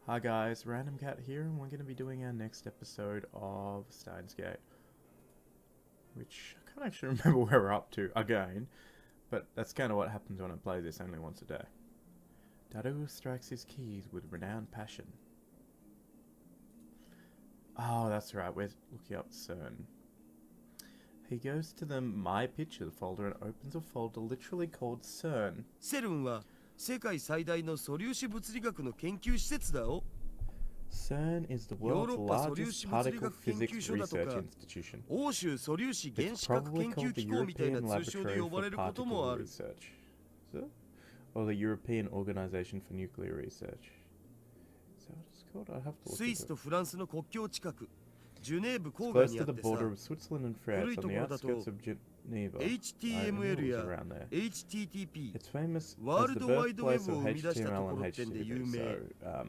Hi guys, Random Cat here, and we're going to be doing our next episode of Steins, which I can't actually remember where we're up to again, but that's kind of what happens when I play this only once a day. Daru strikes his keys with renowned passion. Oh, that's right, we're looking up CERN. He goes to the My Pictures folder and opens a folder literally called CERN. CERN は世界最大の素粒子物理学の研究施設だよ。 CERN is the ヨー world's ロッパ素粒 largest 子物理 particle 学研 physics 究所だと research か institution. 欧州素粒子原 It's 子核 probably 研 called 究 the 機構みたいな European 通称で Laboratory 呼ば for れることも Particle ある。 Research. So? Or the European Organization for Nuclear Research. Is that what it's called? I have to look スイス into と it. フランスの国境近く、ジュネーブ It's 郊外 close に to あっ the てさ、 border of Switzerland and France 古い on と the ころだと outskirts of Geneva. I knew it HTML was や around there. HTTP It's famous ワー as ル the ドワイドウェ birthplace ブを of 生み出したと HTML こ and ろってんで有 HTTP, 名。 so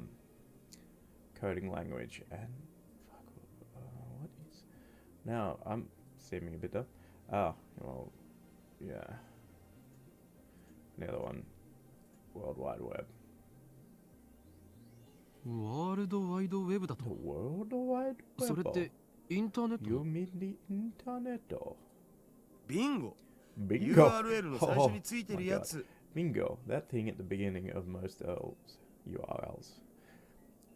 coding language and what is now I'm seeming a bit dumb. Oh, well, yeah. The other one, World Wide Web. ワールドワイドウェブだ The と。 World Wide それ Web. ってインターネッ You ト？ mean the internet? ビンゴ Bingo. URL の最初についてるやつ。 Bingo. That thing at the beginning of most URLs.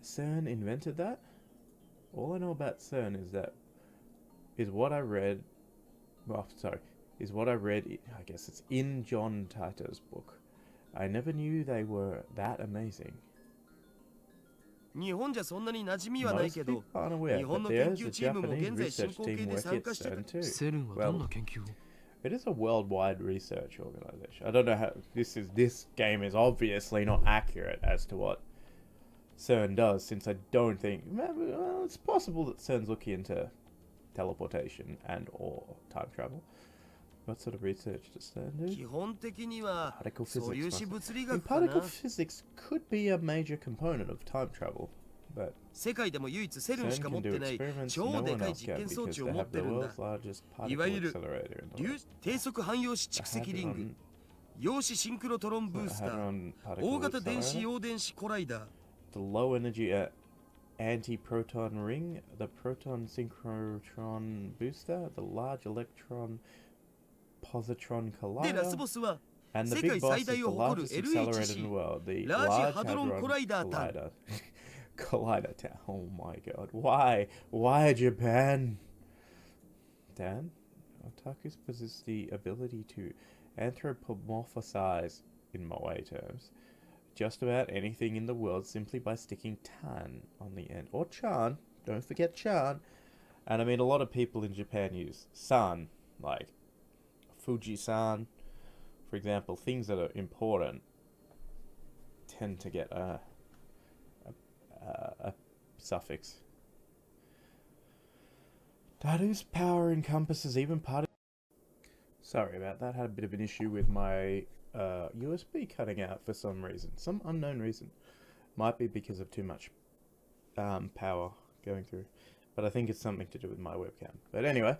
CERN invented that? All I know about CERN is what I read. Well, sorry, is what I read. I guess it's in John Titor's book. I never knew they were that amazing. 日本じゃそんなに馴染みはない Most けど、 people aren't aware, 日本の but 研 there's 究 a チームも Japanese 現在進 research 行形 team で working 参 at 加してる。 CERN too. セルンはどんな研究を？ It is a worldwide research organization. I don't know how this game is obviously not accurate as to what CERN does, since I don't think well, it's possible that CERN's looking into teleportation and or time travel. What sort of research does CERN do? 基本的には Particle 素粒 physics. 子 must- 物理 In 学か particle な。 physics could be a major component of time travel, but 世界でも唯一セルンし CERN か持 can って do ない experiments 超 no で one かい else 実 can 験装 because 置を they 持っ have て the るんだ。 world's largest いわ particle ゆる accelerator in the 粒 world. 低速汎用子蓄積リング Hadron- 陽子シンクロトロンブースター Hadron 大 particle 型電子 accelerator. 陽電子コライダー The low energy anti-proton ring, the proton synchrotron booster, the large electron positron でラス collider, ボスは and the 世 big 界 boss 最 is 大 the を誇る largest accelerator in the LHC world, the Large Large Hadron Hadron Collider Collider. Collider Town. Oh my god. Why? Why Japan? Dan? Otakus possess the ability to anthropomorphize, in Moe terms, just about anything in the world simply by sticking tan on the end. Or chan. Don't forget chan. And I mean, a lot of people in Japan use san, like Fuji-san. For example, things that are important tend to get a suffix. Daru's power encompasses even part of... Sorry about that. Had a bit of an issue with my USB cutting out for some reason. Some unknown reason. Might be because of too much power going through. But I think it's something to do with my webcam. But anyway,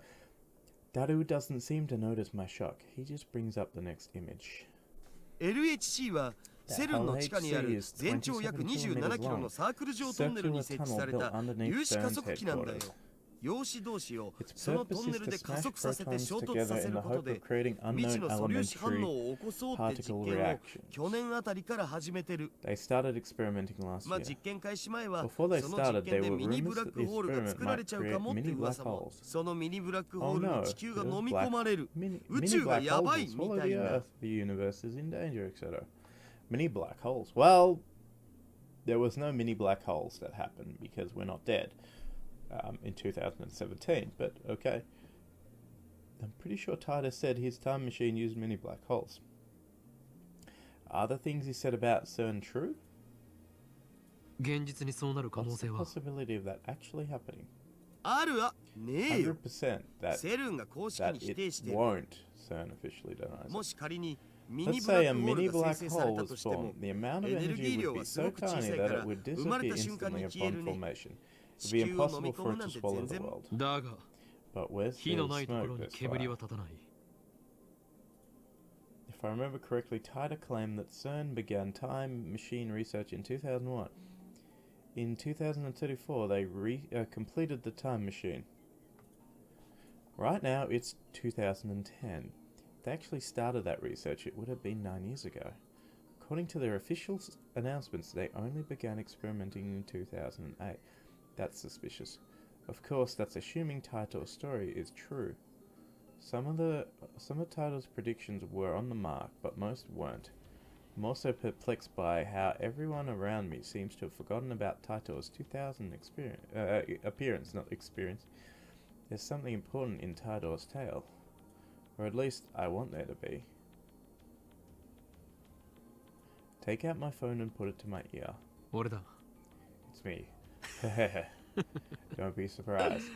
Daru doesn't seem to notice my shock. He just brings up the next image. LHC はセルンの地下にある全長約27キロのサークル状トンネルに設置された粒子加速器なんだよ。陽子同士を Its そのト purpose ンネ is ル to で加 smash 速させて protons 衝突 together させ in る the こと hope で of creating 未知 unknown の素粒子反 elementary 応を起こそうって実 particle 験を reactions. 去年あたりから始めてる。 They started experimenting last まあ year. 実験開始前は Before they その実 started, 験 there で were ミニブ rumors ラッ that ク the ホールが experiment 作られ might ちゃうかも create って mini black 噂も holes. そのミニブラックホ Oh ール no, に地球が those 飲み込まれる mini 宇 black 宙が holes やば will いみ swallow たい the な。 Earth, the universe is in danger, etc. Mini black holes. Well, there was no mini black holes that happened because we're not dead in 2017, but okay. I'm pretty sure Titus said his time machine used mini black holes. Are the things he said about CERN true? 現実にそうなる可能 What's the 性は？ possibility of that actually happening? あるあねえよ。 100% that セルンが公式 that に否 it 定してる。 won't CERN officially denies も it. し仮にミニ Let's ブラ say ッ a クホール mini が生 black 成され hole たと was しても formed. The amount of エネルギ energy ー量 would は be す so ごく小さ tiny いか that ら it would 生まれ disappear た瞬間 instantly に消え upon るね。 formation. It 地 would be 球を飲み impossible 込 for む it な to んて swallow 全 the 然 world. だが But where's 火の the ないところ smoke に that's 煙 fire? は立たない。 If I remember correctly, Tida claimed that CERN began time machine research in 2001. In 2034, they completed the time machine. Right now, it's 2010. If they actually started that research, it would have been 9 years ago. According to their official announcements, they only began experimenting in 2008. That's suspicious. Of course, that's assuming Taito's story is true. Some of Taito's predictions were on the mark, but most weren't. I'm also perplexed by how everyone around me seems to have forgotten about Taito's 2000 appearance, not experience. There's something important in Taito's tale. Or at least, I want there to be. Take out my phone and put it to my ear. 俺だ It's me. Don't be surprised.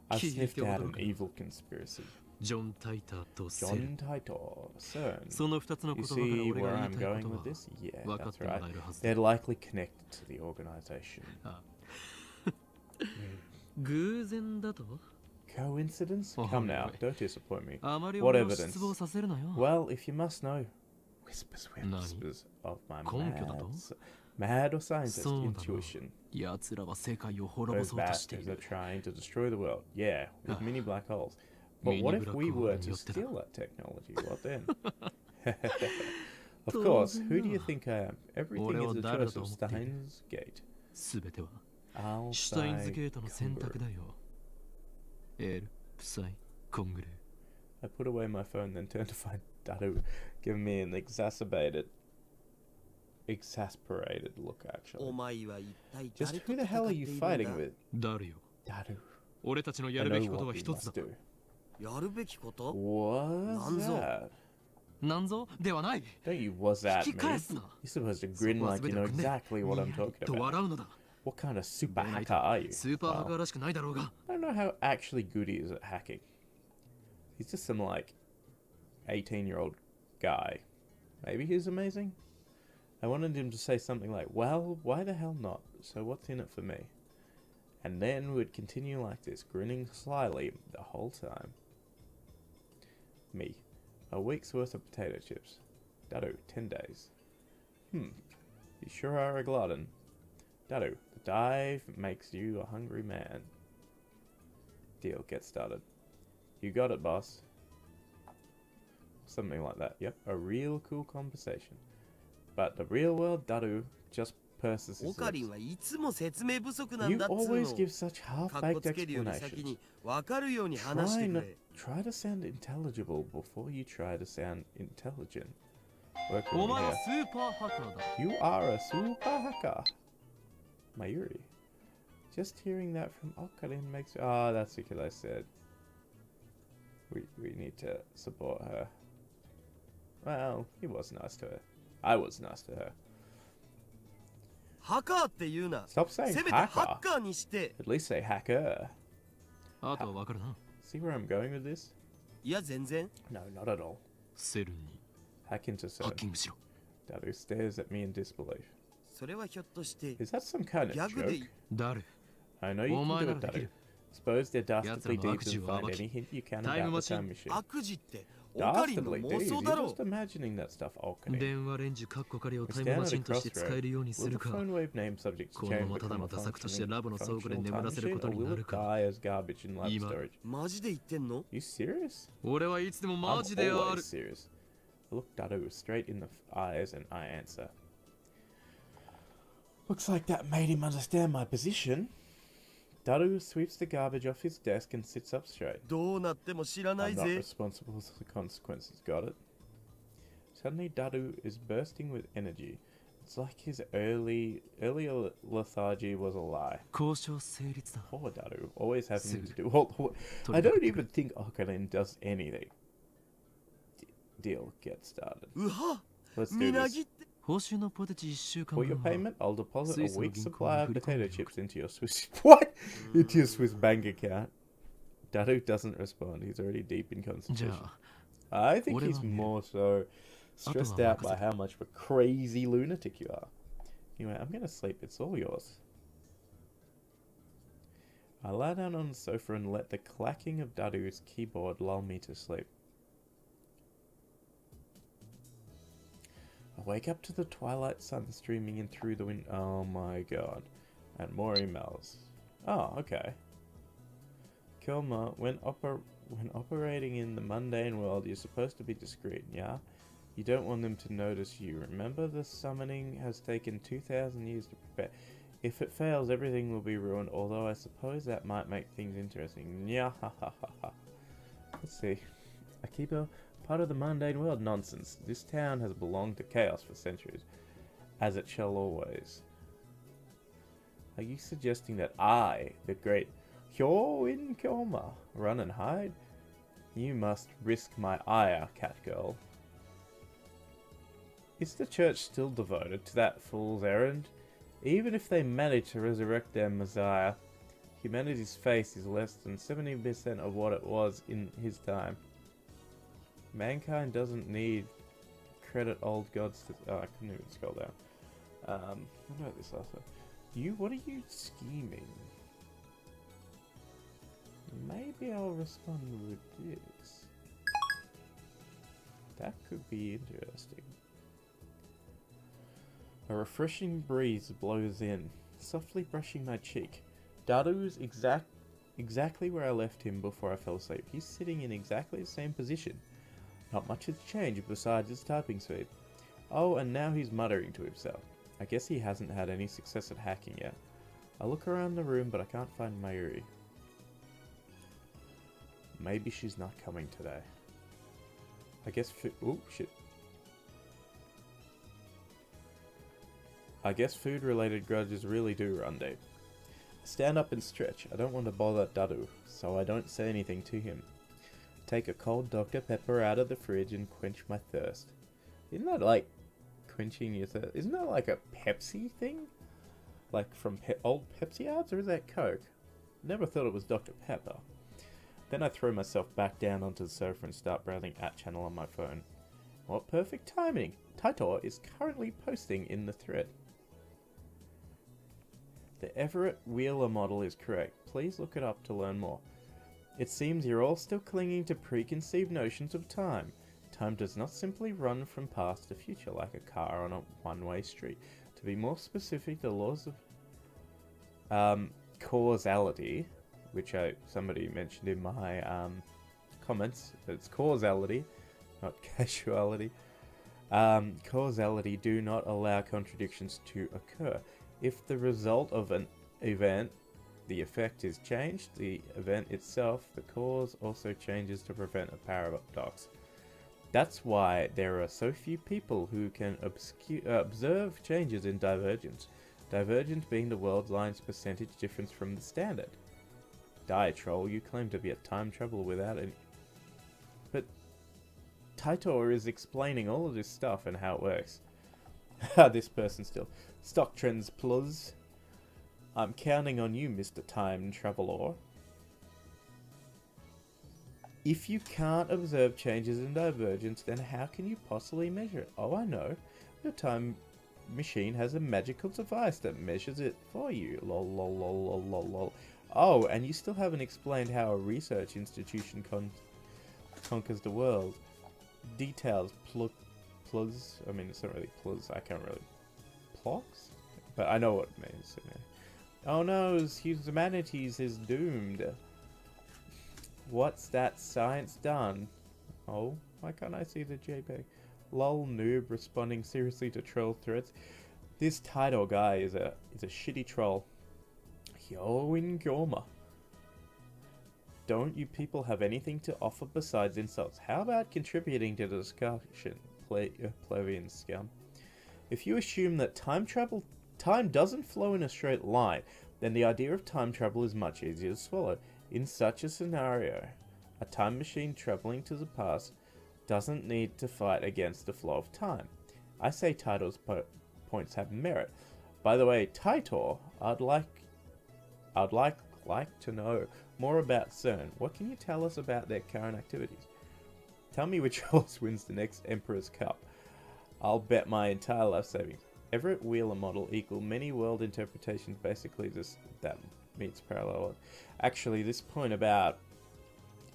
I've sniffed out an evil conspiracy. ジョン・タイターとセル John Taito, CERN. その2つの You 言葉から see 俺が where 言い I'm たい going こと with は this? Yeah, 分かっ that's てもら right. えるはずだ They're likely connected to the organization. あ偶然だと Coincidence? Oh, Come now, wait. don't disappoint me. あまり What 俺を evidence? 失望させるなよ Well, if you must know, whispers of my 根拠だと mad or scientist そうだな intuition. 奴らは世界を滅ぼ Those そうとしてい bastards る are trying to destroy the world. Yeah, with Ah. mini black holes. But Mini what if black we were hole to によってだ steal that technology? What then? Of course, who do you think I am? Everything is a choice of Steins Gate. 全ては I'll シュタインズ say ゲートの選択 Congress. だよエール、プサイ、コングレ I put away my phone, then turned to find Daru giving me an exasperated look, お actually. 前は一体 Just 誰 who と the 戦 hell っ are てい you るんだ fighting with? 誰よ Daru. 俺たちの I やるべ know きことは what we 一つ must だ do. やるべきこと What's Nanzo. that? なんぞではない Don't you was that 引き返 me? すな You're supposed to grin そこは like 全 you て know くんね exactly what I'm にやり talking と about. 笑うのだ What kind of super でない hacker are you? スーパーハッカ Well, ーらしくないだろうが I don't know how actually good he is at hacking. He's just some like 18-year-old guy. Maybe he's amazing? I wanted him to say something like, well, why the hell not? So what's in it for me? And then we'd continue like this, grinning slyly the whole time. Me. A week's worth of potato chips. Daru, 10 days. You sure are a glutton. Daru, the dive makes you a hungry man. Deal, get started. You got it, boss. Something like that, yep. A real cool conversation. But the real world, Daru just purses オ his カリン lips. はいつも説明不足なん You だっつう always の give such かっこ half-baked つけるより先 explanations. に分かるように話して Try く not, れ try to sound intelligible before you try to sound intelligent. Work お with 前 me は here. スーパーハッカーだ You are a super hacker. Mayuri. Just hearing that from Okarin makes... Oh, that's because I said we need to support her. Well, he was nice to her. I was nice to her. ハカーって言うな Stop saying せめてハ hacker. ッカーにして At least say hacker. あとはわかるな See where I'm going with this? いや全然 No, not at all. セルに Hack into ハッ CERN. キングしろ Daru stares at me in disbelief. それはひょっとして Is that some kind of ギャグで joke? 誰 I know you can do it, お前ならでき Daru. る Suppose they're dastardly Yatra no deep and akuji wa find abaki. any hint you can Time about the machine. time machine. 悪事ってオカリンの Dastardly 妄 deeds? 想 You're だろ just imagining that stuff, Okarin. 電話レンジカッコ仮を We タイム stand マ at シ a ンとして使え crossroad. るようにす Will る the か phone wave name subject この change ままただ become ま a た作として functioning ラボの倉庫で functional 眠ら time せるこ machine, と or にな will る it か die as garbage in lab 今 storage? マジで言ってんの You serious? 俺はいつでも I'm マジであ always る serious. I look Daru straight in the eyes and I answer. Looks like that made him understand my position. Daru sweeps the garbage off his desk and sits up straight. どうなっても知らない I'm not ぜ responsible for the consequences, got it? Suddenly Daru is bursting with energy. It's like his earlier lethargy was a lie. 交渉成立だ Poor Daru, always having to do all the work. I don't even think Okarin does anything. Deal, get started. うは Let's み do な this. ぎって 報酬のポテチ1週間 For your 分は payment, I'll deposit a Swiss week's銀行 supply に of 振り込んで potato おく chips into your Swiss... What? Into your Swiss bank account. Daru doesn't respond. He's already deep in じゃ concentration. あ I think 俺 he's は見る more so stressed out by how much of a crazy lunatic you are. Anyway, I'm gonna sleep. It's all yours. I lie down on the sofa and let the clacking of Daru's keyboard lull me to sleep. I wake up to the twilight sun streaming in through the window. Oh my god. And more emails. Oh, okay. Kilmer, when operating in the mundane world, you're supposed to be discreet, yeah? You don't want them to notice you. Remember, the summoning has taken 2,000 years to prepare. If it fails, everything will be ruined, although I suppose that might make things interesting. Yeah, ha ha ha ha. Let's see. I keep a part of the mundane world. Nonsense. This town has belonged to chaos for centuries, as it shall always. Are you suggesting that I, the great Hyoin Kyoma, run and hide? You must risk my ire, Catgirl. Is the church still devoted to that fool's errand? Even if they manage to resurrect their messiah, humanity's face is less than 70% of what it was in his time. Mankind doesn't need credit old gods to... Oh, I couldn't even scroll down. What about this also? What are you scheming? Maybe I'll respond with this. That could be interesting. A refreshing breeze blows in, softly brushing my cheek. Daru's exactly where I left him before I fell asleep. He's sitting in exactly the same position. Not much has changed besides his typing speed. Oh, and now he's muttering to himself. I guess he hasn't had any success at hacking yet. I look around the room, but I can't find Mayuri. Maybe she's not coming today. I guess oh, shit. I guess food-related grudges really do run deep. Stand up and stretch. I don't want to bother Daru, so I don't say anything to him. Take a cold Dr. Pepper out of the fridge and quench my thirst. Isn't that like quenching your thirst? Isn't that like a Pepsi thing? Like from old Pepsi ads, or is that Coke? Never thought it was Dr. Pepper. Then I throw myself back down onto the sofa and start browsing at channel on my phone. What perfect timing! Taitor is currently posting in the thread. The Everett Wheeler model is correct. Please look it up to learn more. It seems you're all still clinging to preconceived notions of time. Time does not simply run from past to future like a car on a one-way street. To be more specific, the laws of causality, which somebody mentioned in my comments, that it's causality, not casuality. Causality do not allow contradictions to occur. If the result of an event, the effect is changed, the event itself, the cause, also changes to prevent a paradox. That's why there are so few people who can observe changes in divergence. Divergence being the world line's percentage difference from the standard. Troll, you claim to be a time traveler without any... But Taitor is explaining all of this stuff and how it works. This person still. Stock trends plus. I'm counting on you, Mr. Time Traveler. If you can't observe changes in divergence, then how can you possibly measure it? Oh, I know. Your time machine has a magical device that measures it for you. Lol, lol, lol, lol, lol, lol. Oh, and you still haven't explained how a research institution conquers the world. Details, plus, I mean, it's not really plus, I can't really... Plox? But I know what it means. Oh no, humanity is doomed. What's that science done? Oh, why can't I see the JPEG? Lol noob responding seriously to troll threats. This title guy is a shitty troll. Hyoin Gyoma. Don't you people have anything to offer besides insults? How about contributing to the discussion, plebeian scum? If you assume that time doesn't flow in a straight line, then the idea of time travel is much easier to swallow. In such a scenario, a time machine traveling to the past doesn't need to fight against the flow of time. I say Taitor's points have merit. By the way, Taitor, I'd like to know more about CERN. What can you tell us about their current activities? Tell me which horse wins the next Emperor's Cup. I'll bet my entire life savings. Everett Wheeler model equal many world interpretations, basically just that meets parallel. Actually, this point about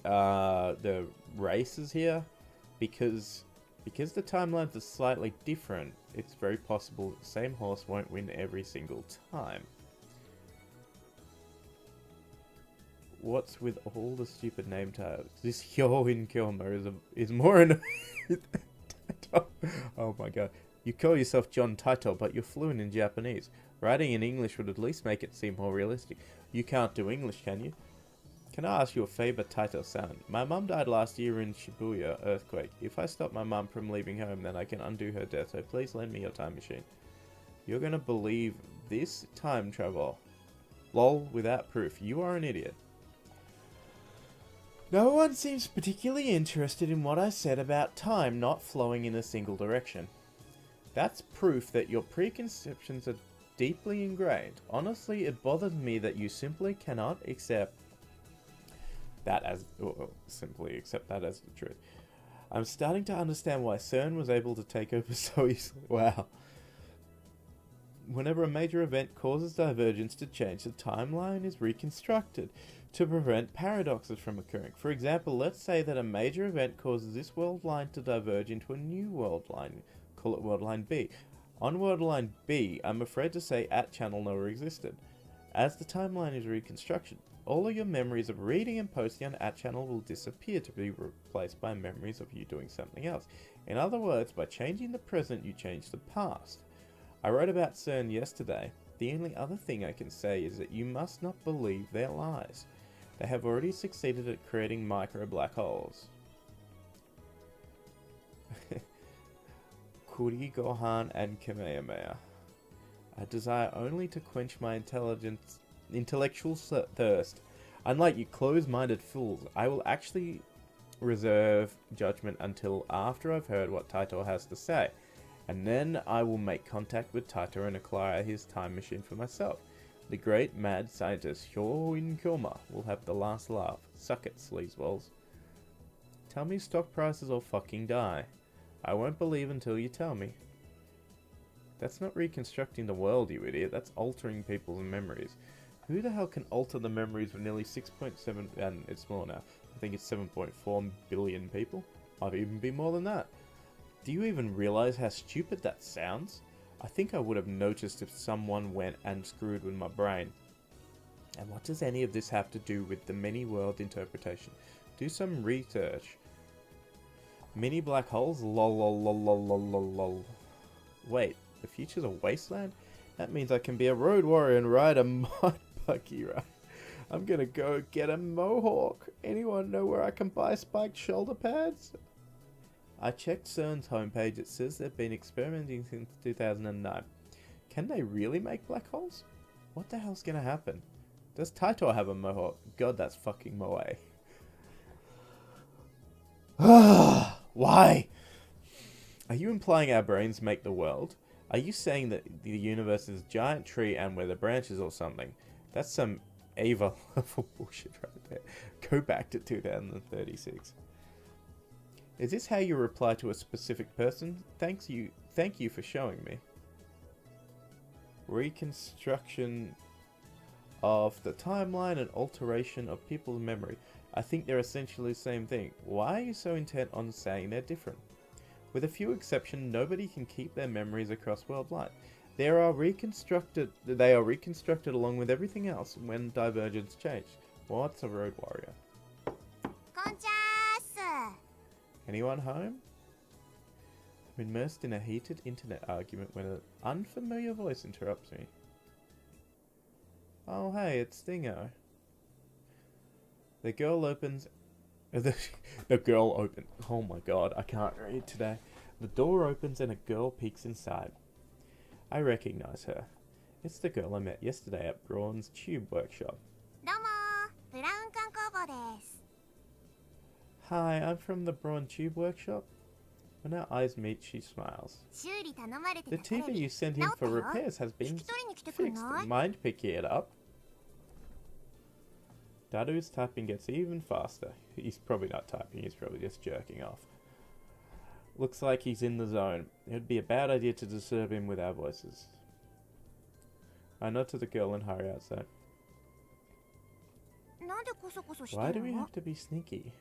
the races here, because the timelines are slightly different, it's very possible the same horse won't win every single time. What's with all the stupid name tags? This Hyo in Kyoma is more annoying. Oh my god. You call yourself John Taito, but you're fluent in Japanese. Writing in English would at least make it seem more realistic. You can't do English, can you? Can I ask you a favor, Taito-san? My mum died last year in Shibuya earthquake. If I stop my mum from leaving home, then I can undo her death, so please lend me your time machine. You're gonna believe this time travel. Lol, without proof. You are an idiot. No one seems particularly interested in what I said about time not flowing in a single direction. That's proof that your preconceptions are deeply ingrained. Honestly, it bothers me that you simply cannot accept that as the truth. I'm starting to understand why CERN was able to take over so easily. Wow. Whenever a major event causes divergence to change, the timeline is reconstructed to prevent paradoxes from occurring. For example, let's say that a major event causes this world line to diverge into a new world line. Call it world line B. On world line B, I'm afraid to say @channel never existed. As the timeline is reconstructed, all of your memories of reading and posting on @channel will disappear to be replaced by memories of you doing something else. In other words, by changing the present, you change the past. I wrote about CERN yesterday. The only other thing I can say is that you must not believe their lies. They have already succeeded at creating micro black holes. Kuri Gohan and Kamehameha. I desire only to quench my intellectual thirst. Unlike you close-minded fools, I will actually reserve judgment until after I've heard what Taito has to say. And then I will make contact with Taito and acquire his time machine for myself. The great mad scientist Hyo Kyoma will have the last laugh. Suck it, sleazeballs. Tell me stock prices or fucking die. I won't believe until you tell me. That's not reconstructing the world, you idiot. That's altering people's memories. Who the hell can alter the memories of nearly 6.7, and it's more now, I think it's 7.4 billion people? Might even be more than that. Do you even realize how stupid that sounds? I think I would have noticed if someone went and screwed with my brain. And what does any of this have to do with the many-world interpretation? Do some research. Mini black holes? Lol lol lol lol lol lol lol. Wait, the future's a wasteland? That means I can be a road warrior and ride a mud buggy, right? I'm gonna go get a mohawk. Anyone know where I can buy spiked shoulder pads? I checked CERN's homepage. It says they've been experimenting since 2009. Can they really make black holes? What the hell's gonna happen? Does Taito have a mohawk? God, that's fucking moe. Why? Are you implying our brains make the world? Are you saying that the universe is a giant tree and we're the branches or something? That's some Ava level bullshit right there. Go back to 2036. Is this how you reply to a specific person? Thank you for showing me. Reconstruction of the timeline and alteration of people's memory. I think they're essentially the same thing. Why are you so intent on saying they're different? With a few exceptions, nobody can keep their memories across world lines. They are reconstructed along with everything else when divergence change. What's a road warrior? Anyone home? I'm immersed in a heated internet argument when an unfamiliar voice interrupts me. Oh hey, it's Stingo. The girl opens... the girl opens... Oh my god, I can't read today. The door opens and a girl peeks inside. I recognize her. It's the girl I met yesterday at Braun's Tube Workshop. Hi, I'm from the Braun Tube Workshop. When our eyes meet, she smiles. The TV you sent in for repairs has been fixed. Mind picking it up? Dadu's typing gets even faster. He's probably not typing, he's probably just jerking off. Looks like he's in the zone. It would be a bad idea to disturb him with our voices. I nod to the girl and hurry outside. Why do we have to be sneaky?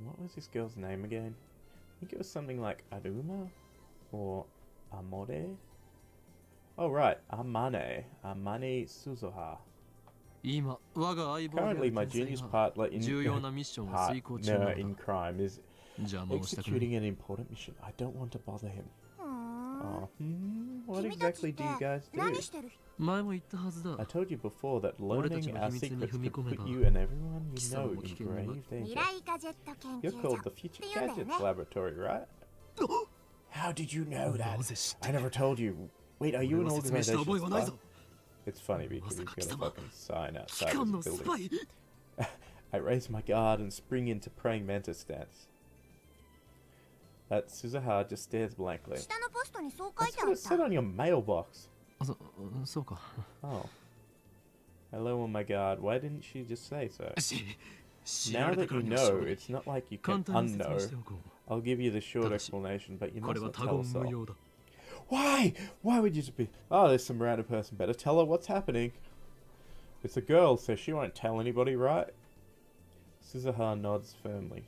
What was this girl's name again? I think it was something like Aruma? Or Amore? Oh right, Amane Suzuha. 今我が相棒であ Currently, る my 天才 junior's は partner 重要なミッションを遂行中なのだ in crime is 邪魔をしたくない executing an important mission. I don't want to bother him. ふーん Oh, what 君たち exactly って do you guys 何 do? してる前も言ったはずだ I told you before that 俺たち learning の our 秘密に secrets 踏み could 込めば put you and everyone you 貴様 know も危 in 険になる grave 未 danger. 来ガジェット研 You're 究 called 所 the Future って言うんだよね Gadgets Laboratory, right? How did you know な that? ぜ知って I never told you. Wait, are you 俺 an は説明した organization 覚えはないぞ spy? It's funny because まさ he's か got 貴 a 様 fucking sign 機 outside 関 his のス building. パイ I raise my guard and spring into praying mantis stance. That Suzuha just stares blankly. 下のポストにそう書い That's てあ what っ it said た on your mailbox. そうか Oh. Hello, on my guard. Why didn't she just say so? 知ら Now れた that か you らには know, 衝撃 it's not like you 簡 can 単に説明し unknow. ておこ I'll give you the short ただし、 explanation, but you うこれ must は not 他 tell 言 us 無 all. 用だ Why? Why would you just be... Oh, there's some random person. Better tell her what's happening. It's a girl, so she won't tell anybody, right? Suzuha nods firmly.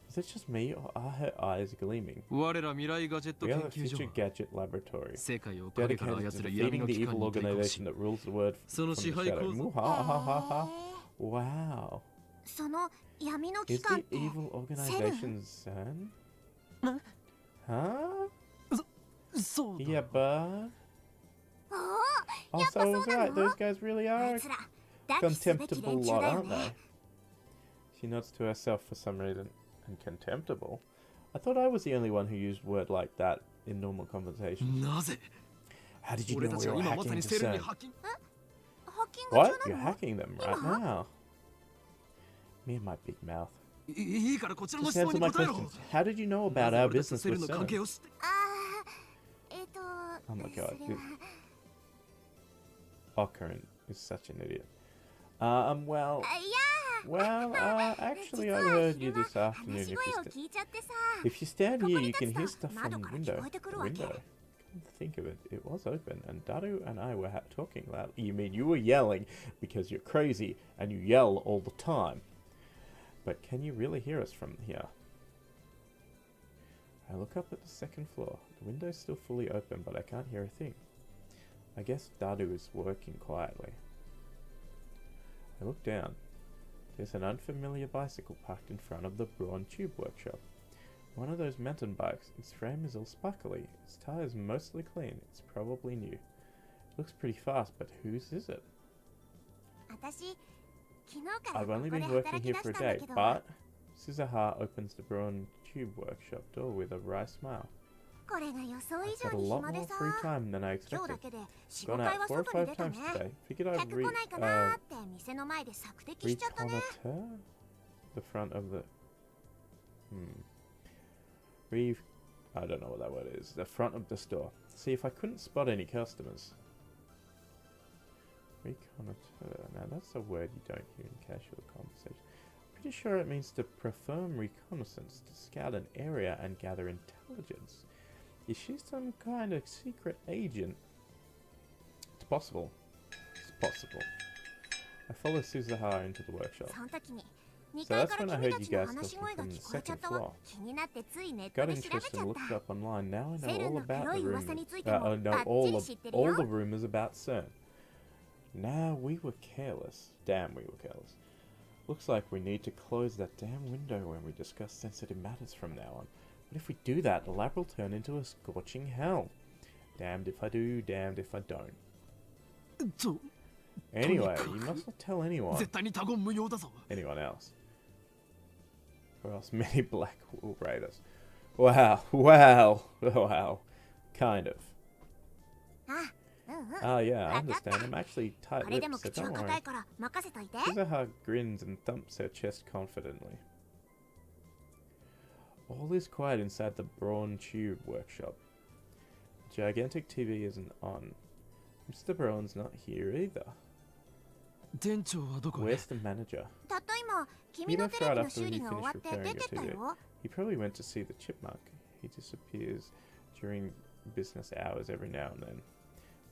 Is it just me, or are her eyes gleaming? 我ら未来ガジェット We 研 are the 究所 Future は Gadget Laboratory, 世界を影から dedicated 操 to る闇 defeating の the 機関 evil に対抗し organization that rules the world その from 支 the 配構 shadow. 造 Muhahaha. へ Wow. ーその闇の機 Is 関っ the て evil organization's son? Huh? Huh? そうだ Yeah, bud. お Oh, やっぱ so I そう was な right. の Those guys really あ are い a つら抱きすべき contemptible 連中 lot, だよ aren't ね they? She nods to herself for some reason. And contemptible? I thought I was the only one who used word like that in normal conversation. なぜ How did you 俺 know た we ちは were 今まさ hacking に the セルに CERN? ハッキングハッキング What? 中 You're なの hacking them right now? Me and my big mouth. いいからこちらの Just 質問 answer に my 答えろ questions. How did you know な about ぜ our 俺たちと business セル with の関係 CERN? を知ってあOh my そ god. れは Occurrent is such an idiot. Well, あいや actually, 実 I は heard you 昼 this 間 afternoon. 話し声を聞いちゃってさ If you stand ここ here, に you 立 can つ hear と stuff 窓 from か the ら聞 window. こえてくる The わけ window. Come to think of it, it was open, and Daru and I were talking loud. You mean you were yelling because you're crazy and you yell all the time? But can you really hear us from here? I look up at the second floor. The window's still fully open, but I can't hear a thing. I guess Daru is working quietly. I look down. There's an unfamiliar bicycle parked in front of the Brawn Tube Workshop. One of those mountain bikes. Its frame is all sparkly. Its tires mostly clean. It's probably new. It looks pretty fast, but whose is it? 私昨日から I've こ only こで been 働 working き here 出 for し a たんだ day, けど but Suzuha opens the Brawn Tube Workshop door with a wry smile. これが予想以 I've 上 had a に lot 暇で more さ free time than I 今日だ expected. けで 4,5 Gone 回 out は 4 or 外に 5出た times ね today. Figured I'd 客来ないかなーって店の前で索敵しちゃったね reconnoiter the front of the I don't know what that word is. The front of the store. See if I couldn't spot any customers. Reconnoiter. Now that's a word you don't hear in casual conversation. Pretty sure it means to perform reconnaissance, to scout an area and gather intelligence. Is she some kind of secret agent? It's possible. It's possible. I follow Suzuha into the workshop. その時に2 So 階 that's から when I 君 heard た you ちの guys 話し talking 声が from the 聞こえちゃ second ったわ floor. 気になってついネッ Got トで調べ interested ち and ゃっ looked た up online. Now I セ know ル all の about 黒 the い噂に rumors. ついても I バ know ッチリ知ってるよ all the rumors about CERN. Now we were careless. Damn, we were careless. Looks like we need to close that damn window when we discuss sensitive matters from now on. But if we do that, the lab will turn into a scorching hell. Damned if I do, damned if I don't. と Anyway, you must not tell anyone. 絶対に他言無用だぞ Anyone else. Or else many black will raid us. Wow, wow, wow. Kind of. あうんうん Ah, yeah, I understand. I'm actually これでも tight-lipped, so 口は don't 硬 worry. いから任せといて Suzuha grins and thumps her chest confidently. All is quiet inside the Brawn Tube Workshop. The gigantic TV isn't on. Mr. Brawn's not here either. 店長はどこへ Where's the manager? たった今 He 君の left テレ right ビの after 修 we 理が終わ finished って repairing 出 your てった TV. よ He probably went to see the chipmunk. He disappears during business hours every now and then.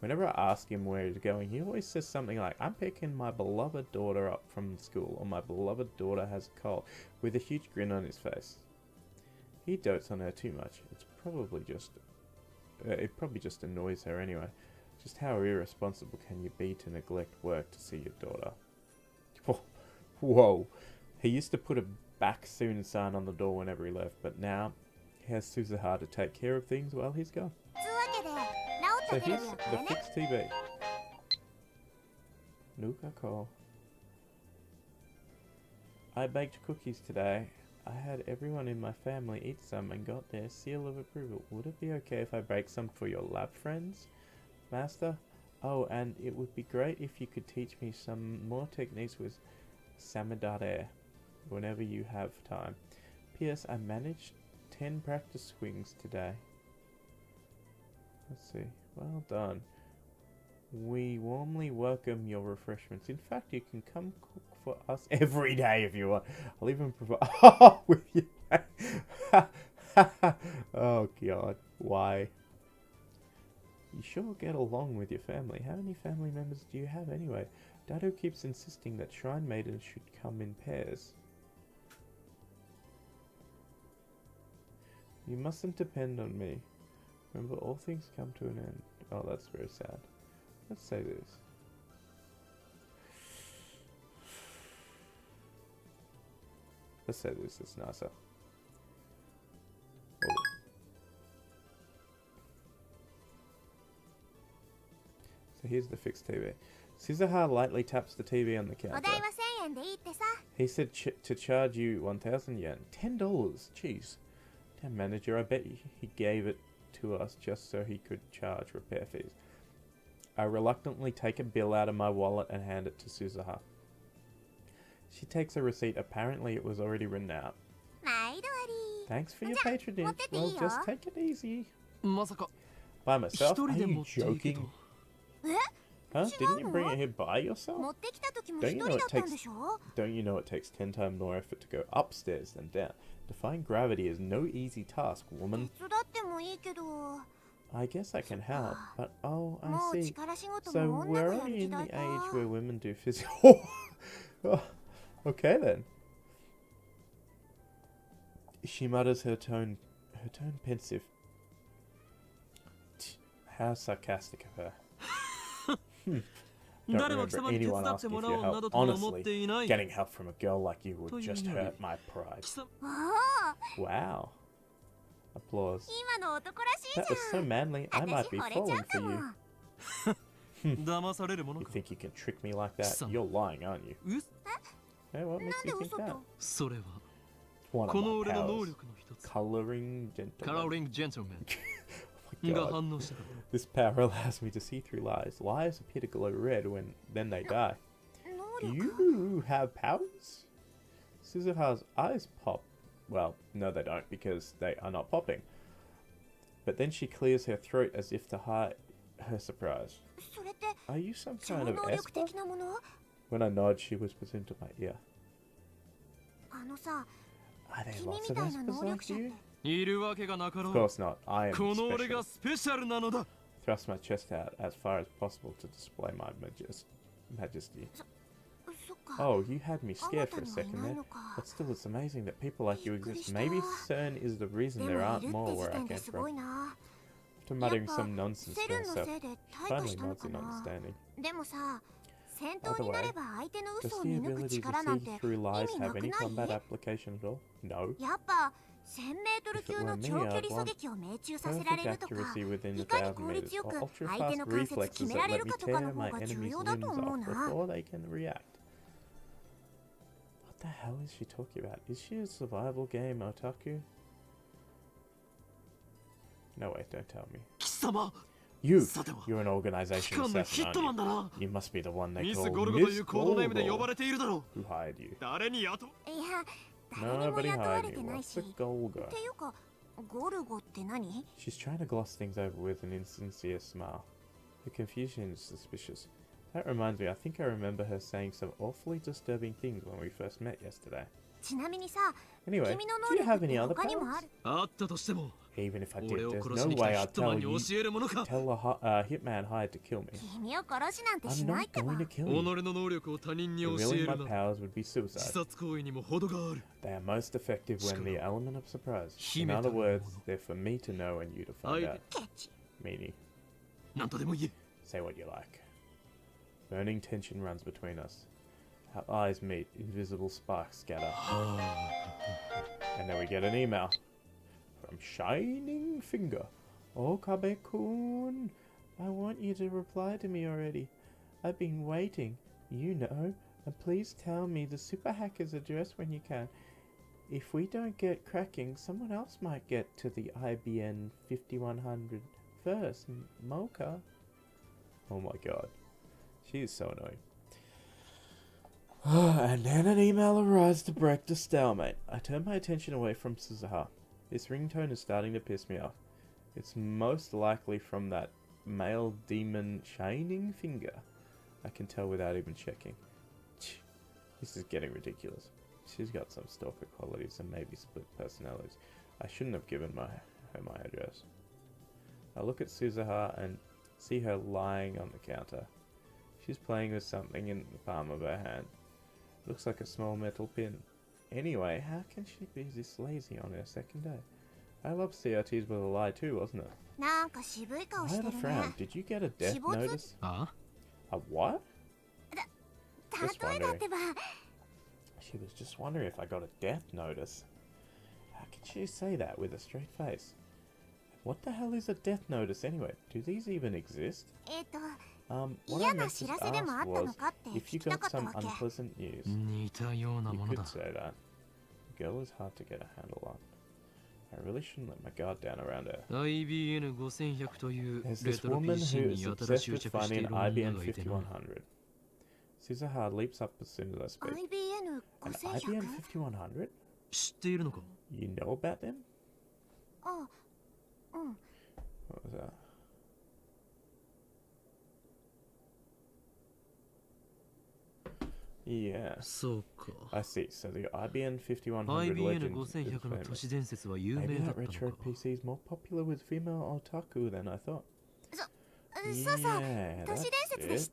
Whenever I ask him where he's going, he always says something like, I'm picking my beloved daughter up from school, or my beloved daughter has a cold, with a huge grin on his face. He dotes on her too much. It's probably just... it probably just annoys her anyway. Just how irresponsible can you be to neglect work to see your daughter? Whoa. He used to put a back soon sign on the door whenever he left, but now he has Suzuha to take care of things while he's gone. So here's the fixed TV. Nukako. I baked cookies today. I had everyone in my family eat some and got their seal of approval. Would it be okay if I bake some for your lab friends, Master? Oh, and it would be great if you could teach me some more techniques with Samadare whenever you have time. P.S. I managed 10 practice swings today. Let's see. Well done. We warmly welcome your refreshments. In fact, you can come cook for us every day if you want. I'll even provide with you. Oh God, why? You sure get along with your family. How many family members do you have anyway? Dado keeps insisting that shrine maidens should come in pairs. You mustn't depend on me. Remember, all things come to an end. Oh, that's very sad. Let's say this. Let's say this. It's nicer. Oh. So here's the fixed TV. Suzuha lightly taps the TV on the counter. He said to charge you 1,000 yen. $10. Jeez. Damn, manager, I bet he gave it to us just so he could charge repair fees. I reluctantly take a bill out of my wallet and hand it to Suzuha. She takes a receipt. Apparently it was already written out. Thanks for your patronage. Well, just take it easy. By myself? Are you joking? Huh? Didn't you bring it here by yourself? Don't you know it takes 10 times more effort to go upstairs than down? Defying gravity is no easy task, woman. I guess I can help, but oh, I see. So we're already in the age where women do physical. Okay then. She mutters, her tone pensive. How sarcastic of her. Don't remember anyone asking for your help. Honestly, getting help from a girl like you would just hurt my pride. Wow. Applause. That was so manly, I might be falling for you. You think you can trick me like that? You're lying, aren't you? Hey, what makes you think that? One of my powers. Coloring gentleman. Oh my God. This power allows me to see through lies. Lies appear to glow red when then they die. You have powers? Suzuha's eyes pop. Well, no they don't, because they are not popping. But then she clears her throat as if to hide her surprise. Are you some kind of esper? When I nod, she whispers into my ear. Are there lots of espers like you? Of course not. I am special. Thrust my chest out as far as possible to display my majesty. Oh, you had me scared for a second there. But still, it's amazing that people like you exist. Maybe CERN is the reason there aren't more where I came from. After muttering some nonsense to herself, she finally nods in understanding. By the way, does the ability to see through lies have any combat application at all? No. If it were me, I'd want perfect accuracy within 1,000 meters, or ultra-fast reflexes that let me tear my enemy's limbs off before they can react. What the hell is she talking about? Is she a survival game otaku? No, wait, don't tell me. You're an organization assassin, aren't you? You must be the one they call Miss Golgo. Who hired you? Nobody hired me. What's a Golgo? She's trying to gloss things over with an insincere smile. The confusion is suspicious. That reminds me, I think I remember her saying some awfully disturbing things when we first met yesterday. Anyway, do you have any other powers? Even if I did, there's no way I'd tell a hitman hired to kill me. I'm not going to kill you. Revealing my powers would be suicide. They are most effective when the element of surprise. In other words, they're for me to know and you to find out. Meaning. Say what you like. Burning tension runs between us. Our eyes meet, invisible sparks scatter. And then we get an email from Shining Finger. Okabe-kun, I want you to reply to me already. I've been waiting, you know, and please tell me the super hacker's address when you can. If we don't get cracking, someone else might get to the IBN 5100 first. Mocha. Oh my god. She is so annoying. And then an email arrives to break the stalemate. I turn my attention away from Suzuha. This ringtone is starting to piss me off. It's most likely from that male demon Shining Finger. I can tell without even checking. This is getting ridiculous. She's got some stalker qualities and maybe split personalities. I shouldn't have given her my address. I look at Suzuha and see her lying on the counter. She's playing with something in the palm of her hand. Looks like a small metal pin. Anyway, how can she be this lazy on her second day? I love CRTs with a lie too, wasn't it? Why the frown? Did you get a death notice? A what? Just wondering. She was just wondering if I got a death notice. How can she say that with a straight face? What the hell is a death notice anyway? Do these even exist? What I meant to ask was, if you got some unpleasant news, you could say that. The girl is hard to get a handle on. I really shouldn't let my guard down around her. There's this woman who is obsessed with finding an IBN 5100. Suzuha leaps up as soon as I speak. An IBN 5100? You know about them? What was that? Yeah. I see. So the IBN 5100 legend is famous. Maybe that retro PC is more popular with female otaku than I thought. Yeah, that's it.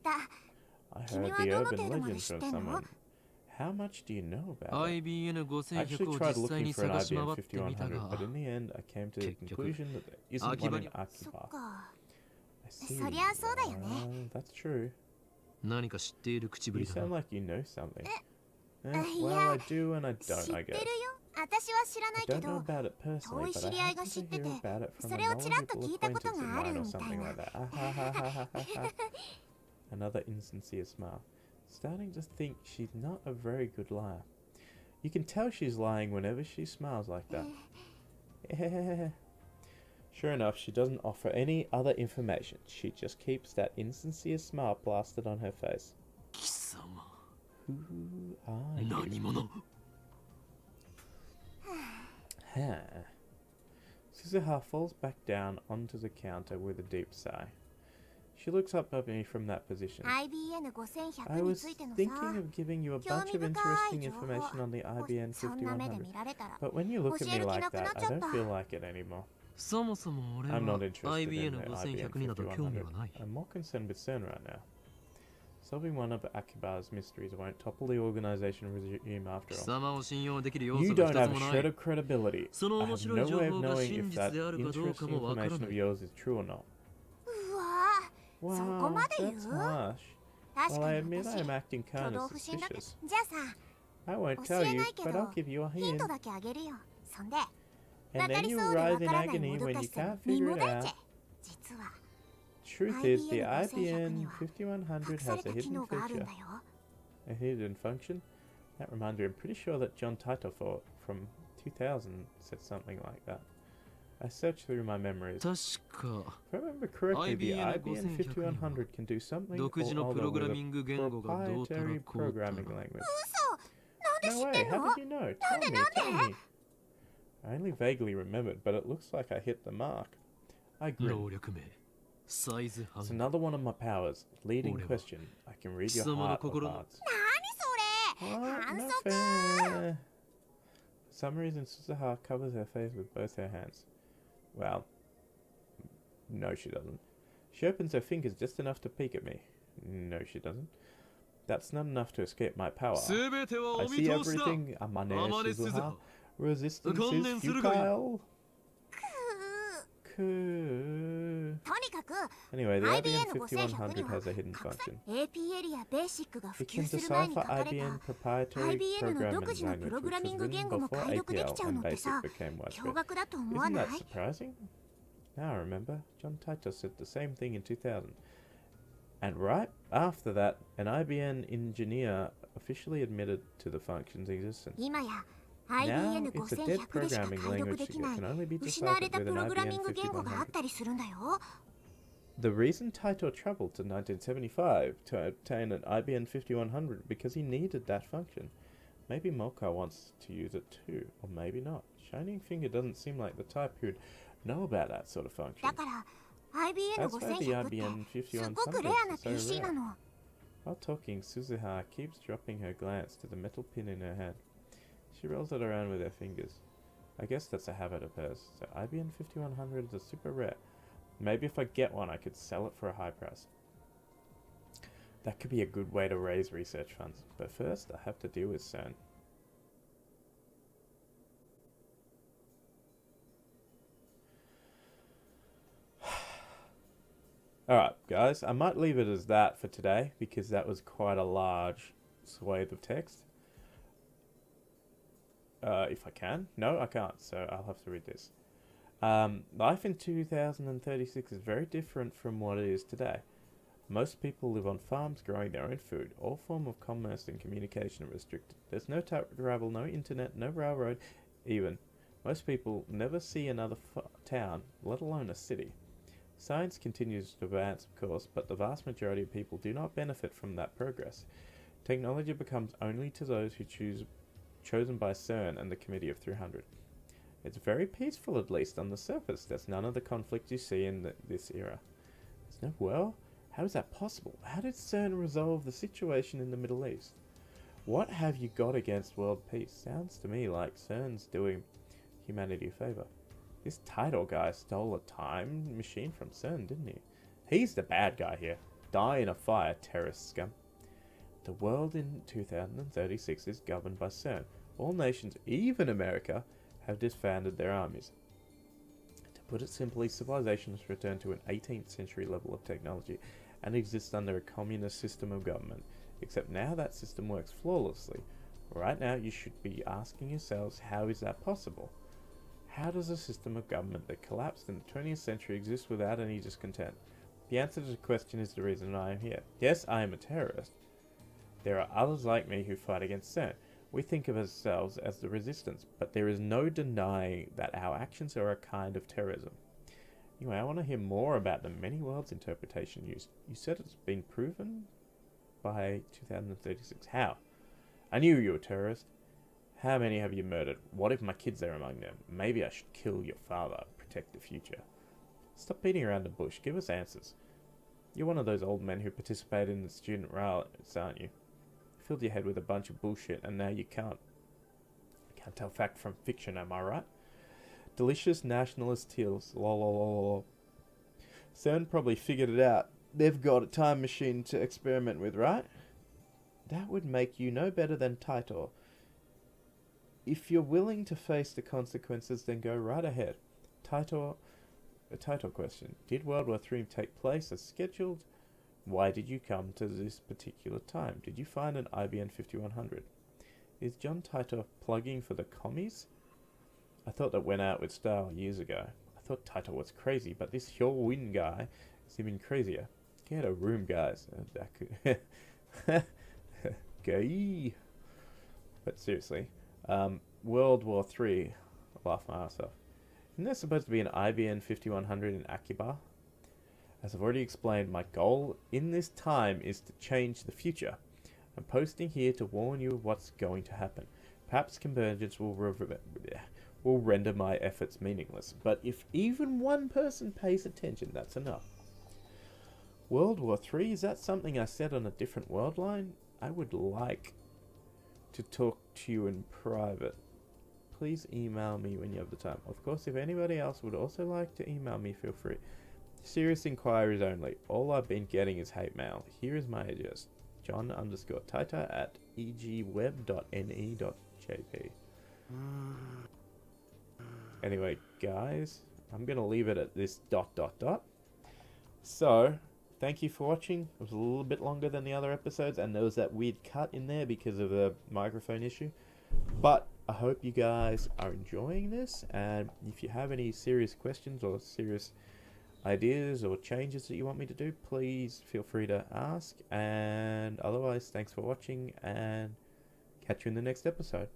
I heard the urban legends from someone. How much do you know about it? I actually tried looking for an IBN 5100, but in the end I came to the conclusion that there isn't one in Akiba. I see. That's true. You sound like you know something. Well, I do and I don't, I guess. I don't know about it personally, but I happen to hear about it from a knowledgeable acquaintance of mine or something like that. Another insincere smile. Starting to think she's not a very good liar. You can tell she's lying whenever she smiles like that. Sure enough, she doesn't offer any other information. She just keeps that insincere smile plastered on her face. Who are you? Suzuha falls back down onto the counter with a deep sigh. She looks up at me from that position. I was thinking of giving you a bunch of interesting information on the IBN 5100, but when you look at me like that, I don't feel like it anymore. I'm not interested in the IBN 5100. I'm more concerned with CERN right now. Solving one of Akiba's mysteries won't topple the organization regime after all. You don't have a shred of credibility. I have no way of knowing if that interesting information of yours is true or not. Wow, that's harsh. Well, I admit I am acting kind of suspicious. I won't tell you, but I'll give you a hint. And then you writhe in agony when you can't figure it out. Truth is, the IBN 5100 has a hidden feature. A hidden function? That reminds me, I'm pretty sure that John Titor from 2000 said something like that. I searched through my memories. If I remember correctly, the IBN 5100 can do something or other with a proprietary programming language. No way, how did you know? Tell me. I only vaguely remembered, but it looks like I hit the mark. I grinned. It's another one of my powers. Leading question. I can read your heart of hearts. What? Not fair. For some reason, Suzuha covers her face with both her hands. Well, no she doesn't. She opens her fingers just enough to peek at me. No she doesn't. That's not enough to escape my power. I see everything. Amane Suzuha. Resistance is futile. とにかく Anyway, the IBM IBM 5100 5100 has a hidden function. AP エリアベーシックが普 It 及 can する前に decipher 書かれた IBM proprietary IBM の独 programming 自のプ language ログラ which ミ was ング written 言語も before 解読でき APL ちゃうの and って BASIC さ became 驚 widespread. 愕だと思わ Isn't ない that surprising? Now I remember, John Titor said the same thing in 2000. And right after that, an IBM engineer officially admitted to the function's existence. 今や Now IBM it's a dead 5100でしか programming 解読 language で that きない can only be 失われ deciphered た with プ an ログラミン IBM グ言語があっ 5100. たりするんだよ。 The reason Taito traveled to 1975 to obtain an IBM 5100 because he needed that function. Maybe Molkar wants to use it too, or maybe not. Shining Finger doesn't seem like the type who'd know about that sort of function. だから IBM That's why the 5100って IBM すごくレアな 5100 is so PC な rare. の。 While talking, Suzuha keeps dropping her glance to the metal pin in her hand. She rolls it around with her fingers. I guess that's a habit of hers. So IBM 5100 is super rare. Maybe if I get one, I could sell it for a high price. That could be a good way to raise research funds. But first, I have to deal with CERN. Alright, guys, I might leave it as that for today because that was quite a large swathe of text. If I can. No, I can't, so I'll have to read this. Life in 2036 is very different from what it is today. Most people live on farms growing their own food. All form of commerce and communication are restricted. There's no travel, no internet, no railroad, even. Most people never see another town, let alone a city. Science continues to advance, of course, but the vast majority of people do not benefit from that progress. Technology becomes only to those who chosen by CERN and the Committee of 300. It's very peaceful, at least on the surface. There's none of the conflict you see in this era. There's no war? How is that possible? How did CERN resolve the situation in the Middle East? What have you got against world peace? Sounds to me like CERN's doing humanity a favour. This title guy stole a time machine from CERN, didn't he? He's the bad guy here. Die in a fire, terrorist scum. The world in 2036 is governed by CERN. All nations, even America, have disbanded their armies. To put it simply, civilization has returned to an 18th century level of technology and exists under a communist system of government. Except now that system works flawlessly. Right now you should be asking yourselves, how is that possible? How does a system of government that collapsed in the 20th century exist without any discontent? The answer to the question is the reason I am here. Yes, I am a terrorist. There are others like me who fight against CERN. We think of ourselves as the resistance, but there is no denying that our actions are a kind of terrorism. Anyway, I want to hear more about the many worlds interpretation used. You said it's been proven by 2036. How? I knew you were a terrorist. How many have you murdered? What if my kids are among them? Maybe I should kill your father, protect the future. Stop beating around the bush. Give us answers. You're one of those old men who participated in the student rallies, aren't you? Filled your head with a bunch of bullshit, and now you can't tell fact from fiction, am I right? Delicious nationalist teals. Lol. CERN probably figured it out. They've got a time machine to experiment with, right? That would make you no better than Titor. If you're willing to face the consequences, then go right ahead. Titor, a title question. Did World War III take place as scheduled? Why did you come to this particular time? Did you find an IBM 5100? Is John Titor plugging for the commies? I thought that went out with style years ago. I thought Titor was crazy, but this Hyo-Win guy is even crazier. Get a room, guys. Gay. But seriously, World War III, I laughed my ass off. Isn't there supposed to be an IBM 5100 in Akiba? As I've already explained, my goal in this time is to change the future. I'm posting here to warn you of what's going to happen. Perhaps convergence will render my efforts meaningless, but if even one person pays attention, that's enough. World War III, is that something I said on a different world line? I would like to talk to you in private. Please email me when you have the time. Of course, if anybody else would also like to email me, feel free. Serious inquiries only. All I've been getting is hate mail. Here is my address. John_Taita@egweb.ne.jp. Anyway, guys, I'm going to leave it at this ... So, thank you for watching. It was a little bit longer than the other episodes, and there was that weird cut in there because of the microphone issue. But I hope you guys are enjoying this, and if you have any serious questions or serious ideas or changes that you want me to do, please feel free to ask. And otherwise, thanks for watching, and catch you in the next episode.